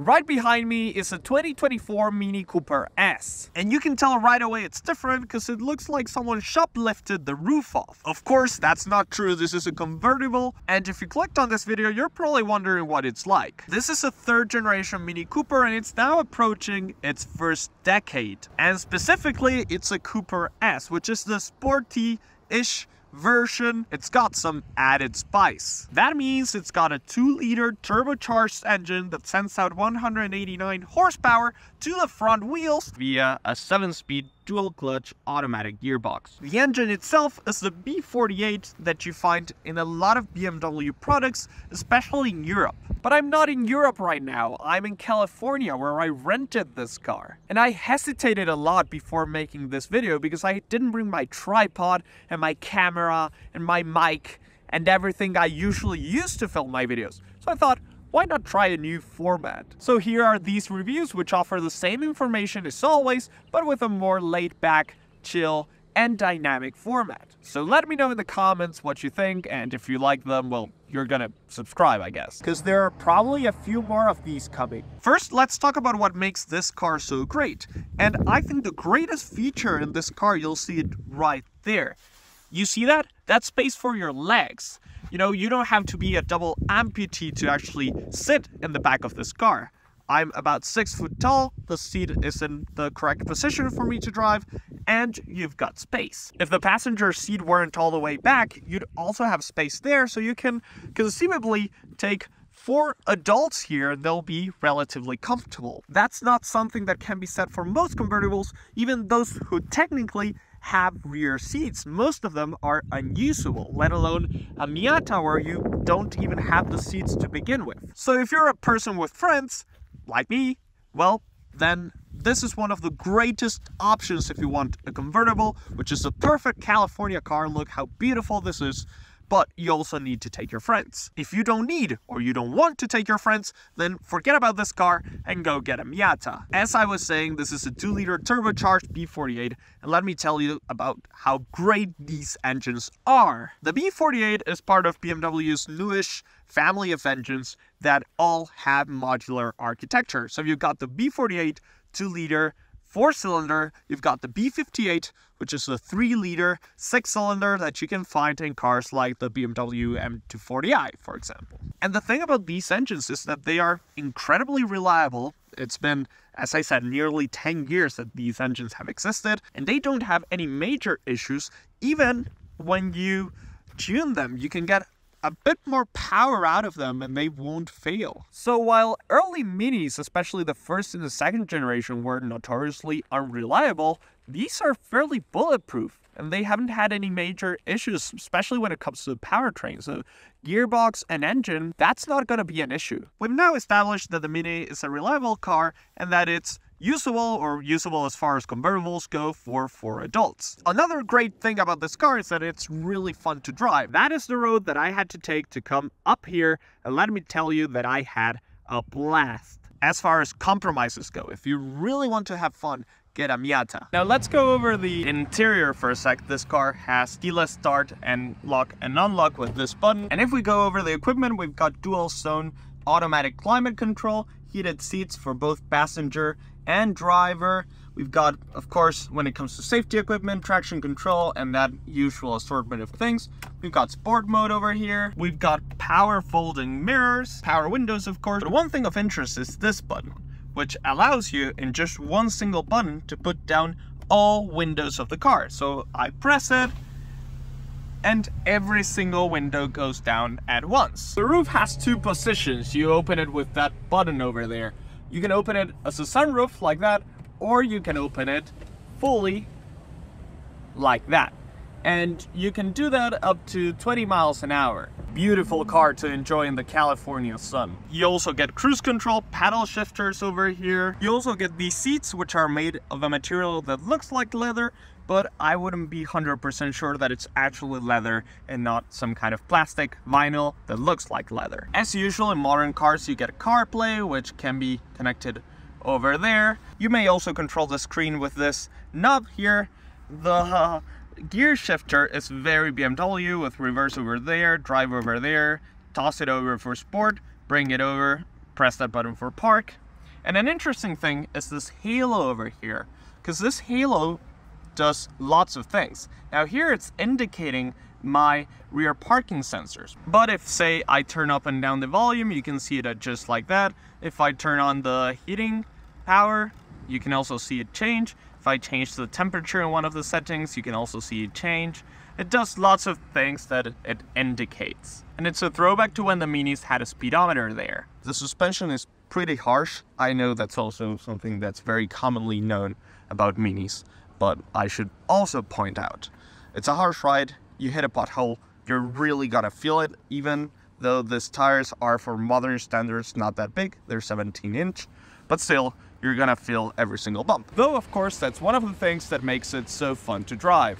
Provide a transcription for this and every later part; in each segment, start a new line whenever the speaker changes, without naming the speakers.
Right behind me is a 2024 Mini Cooper S. And you can tell right away it's different because it looks like someone shoplifted the roof off. Of course, that's not true. This is a convertible. And if you clicked on this video, you're probably wondering what it's like. This is a third generation Mini Cooper and it's now approaching its first decade. And specifically, it's a Cooper S, which is the sporty-ish version. It's got some added spice. That means it's got a 2-liter turbocharged engine that sends out 189 horsepower to the front wheels via a 7-speed dual clutch automatic gearbox. The engine itself is the B48 that you find in a lot of BMW products, especially in Europe. But I'm not in Europe right now. I'm in California where I rented this car. And I hesitated a lot before making this video because I didn't bring my tripod and my camera and my mic and everything I usually use to film my videos. So I thought, why not try a new format? So here are these reviews which offer the same information as always, but with a more laid back, chill, and dynamic format. So let me know in the comments what you think, and if you like them, well, you're gonna subscribe, I guess. Because there are probably a few more of these coming. First, let's talk about what makes this car so great. And I think the greatest feature in this car, you'll see it right there. You see that? That's space for your legs. You know, you don't have to be a double amputee to actually sit in the back of this car. I'm about 6 foot tall, the seat is in the correct position for me to drive, and you've got space. If the passenger seat weren't all the way back, you'd also have space there, so you can conceivably take 4 adults here and they'll be relatively comfortable. That's not something that can be said for most convertibles, even those who technically have rear seats. Most of them are unusable, let alone a Miata where you don't even have the seats to begin with. So if you're a person with friends, like me, well, then this is one of the greatest options if you want a convertible, which is a perfect California car. Look how beautiful this is. But you also need to take your friends. If you don't need or you don't want to take your friends, then forget about this car and go get a Miata. As I was saying, this is a 2-liter turbocharged B48, and let me tell you about how great these engines are. The B48 is part of BMW's newish family of engines that all have modular architecture. So you've got the B48 2-liter 4-cylinder, you've got the B58, which is a 3-liter 6-cylinder that you can find in cars like the BMW M240i, for example. And the thing about these engines is that they are incredibly reliable. It's been, as I said, nearly 10 years that these engines have existed, and they don't have any major issues. Even when you tune them, you can get a bit more power out of them and they won't fail. So while early Minis, especially the first and the second generation, were notoriously unreliable, these are fairly bulletproof and they haven't had any major issues, especially when it comes to the powertrain. So gearbox and engine, that's not going to be an issue. We've now established that the Mini is a reliable car and that it's usable as far as convertibles go for adults. Another great thing about this car is that it's really fun to drive. That is the road that I had to take to come up here, and let me tell you that I had a blast. As far as compromises go, if you really want to have fun, get a Miata. Now let's go over the interior for a sec. This car has keyless start and lock and unlock with this button. And if we go over the equipment, we've got dual zone automatic climate control, heated seats for both passenger and driver. We've got, of course, when it comes to safety equipment, traction control, and that usual assortment of things. We've got sport mode over here. We've got power folding mirrors, power windows, of course. But one thing of interest is this button, which allows you in just one single button to put down all windows of the car. So I press it, and every single window goes down at once. The roof has 2 positions. You open it with that button over there. You can open it as a sunroof like that, or you can open it fully like that. And you can do that up to 20 miles an hour. Beautiful car to enjoy in the California sun. You also get cruise control, paddle shifters over here. You also get these seats, which are made of a material that looks like leather, but I wouldn't be 100% sure that it's actually leather and not some kind of plastic vinyl that looks like leather. As usual in modern cars, you get CarPlay, which can be connected over there. You may also control the screen with this knob here. The gear shifter is very BMW with reverse over there, drive over there, toss it over for sport, bring it over, press that button for park, And an interesting thing is this halo over here, because this halo does lots of things. Now here it's indicating my rear parking sensors. But if, say, I turn up and down the volume, you can see it just like that. If I turn on the heating power, you can also see it change. If I change the temperature in one of the settings, you can also see it change. It does lots of things that it indicates. And it's a throwback to when the Minis had a speedometer there. The suspension is pretty harsh. I know that's also something that's very commonly known about Minis, but I should also point out, it's a harsh ride. You hit a pothole, you're really gonna feel it, even though these tires are for modern standards not that big, they're 17-inch, but still, you're gonna feel every single bump. Though, of course, that's one of the things that makes it so fun to drive.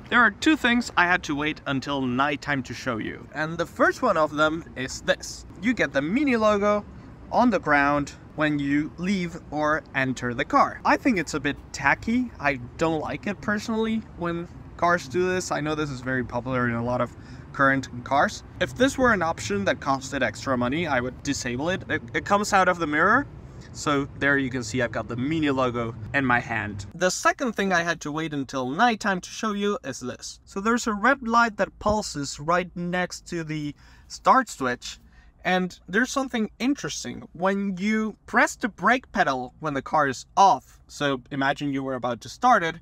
There are two things I had to wait until nighttime to show you. And the first one of them is this. You get the Mini logo on the ground when you leave or enter the car. I think it's a bit tacky. I don't like it personally when cars do this. I know this is very popular in a lot of current cars. If this were an option that costed extra money, I would disable it. It comes out of the mirror. So there you can see I've got the Mini logo in my hand. The second thing I had to wait until nighttime to show you is this. So there's a red light that pulses right next to the start switch. And there's something interesting. When you press the brake pedal when the car is off, so imagine you were about to start it,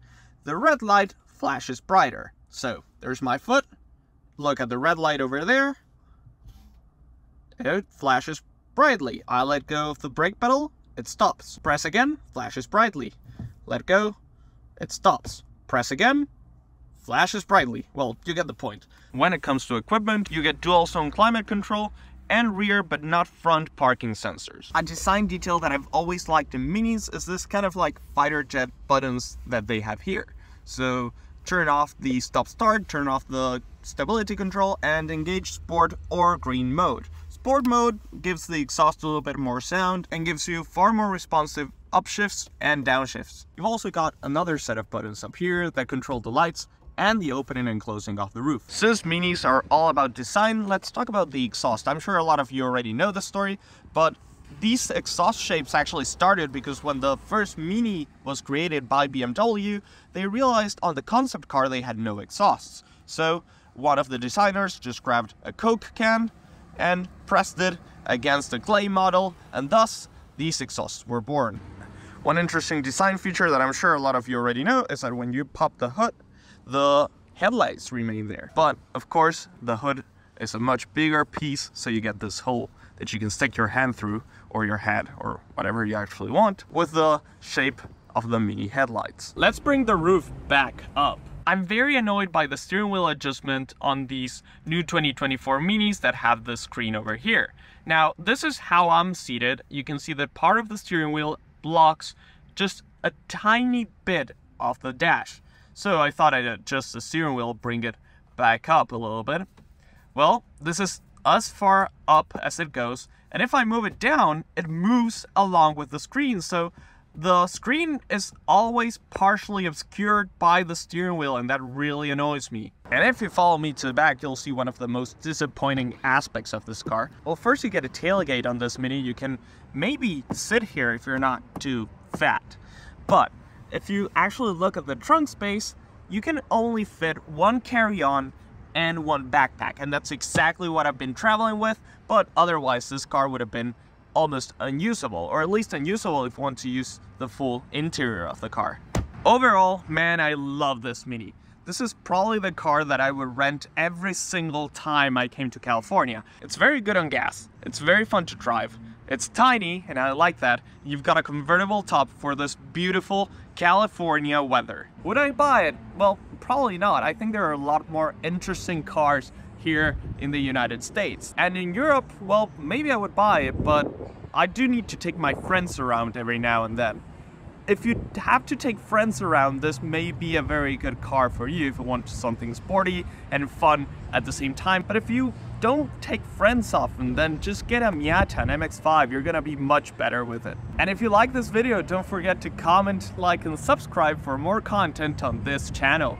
the red light flashes brighter. So there's my foot. Look at the red light over there. It flashes brightly. I let go of the brake pedal, it stops. Press again, flashes brightly. Let go, it stops. Press again, flashes brightly. Well, you get the point. When it comes to equipment, you get dual zone climate control and rear but not front parking sensors. A design detail that I've always liked in Minis is this kind of like fighter jet buttons that they have here. So turn off the stop start, turn off the stability control, and engage sport or green mode. Sport mode gives the exhaust a little bit more sound and gives you far more responsive upshifts and downshifts. You've also got another set of buttons up here that control the lights and the opening and closing of the roof. Since Minis are all about design, let's talk about the exhaust. I'm sure a lot of you already know the story, but these exhaust shapes actually started because when the first Mini was created by BMW, they realized on the concept car they had no exhausts. So one of the designers just grabbed a Coke can and pressed it against a clay model, and thus these exhausts were born. One interesting design feature that I'm sure a lot of you already know is that when you pop the hood, the headlights remain there. But of course, the hood is a much bigger piece, so you get this hole that you can stick your hand through, or your head, or whatever you actually want, with the shape of the Mini headlights. Let's bring the roof back up. I'm very annoyed by the steering wheel adjustment on these new 2024 Minis that have the screen over here. Now, this is how I'm seated. You can see that part of the steering wheel blocks just a tiny bit of the dash. So I thought I'd adjust the steering wheel, bring it back up a little bit. Well, this is as far up as it goes, and if I move it down, it moves along with the screen, so the screen is always partially obscured by the steering wheel, and that really annoys me. And if you follow me to the back, you'll see one of the most disappointing aspects of this car. Well, first you get a tailgate on this Mini. You can maybe sit here if you're not too fat. But if you actually look at the trunk space, you can only fit one carry-on and one backpack. And that's exactly what I've been traveling with, but otherwise this car would have been almost unusable, or at least unusable if you want to use the full interior of the car. Overall, man, I love this Mini. This is probably the car that I would rent every single time I came to California. It's very good on gas, it's very fun to drive, it's tiny, and I like that. You've got a convertible top for this beautiful California weather. Would I buy it? Well, probably not. I think there are a lot more interesting cars here in the United States. And in Europe, well, maybe I would buy it, but I do need to take my friends around every now and then. if you have to take friends around, this may be a very good car for you if you want something sporty and fun at the same time. But if you don't take friends often, then just get a Miata, an MX-5. You're gonna be much better with it. And if you like this video, don't forget to comment, like, and subscribe for more content on this channel.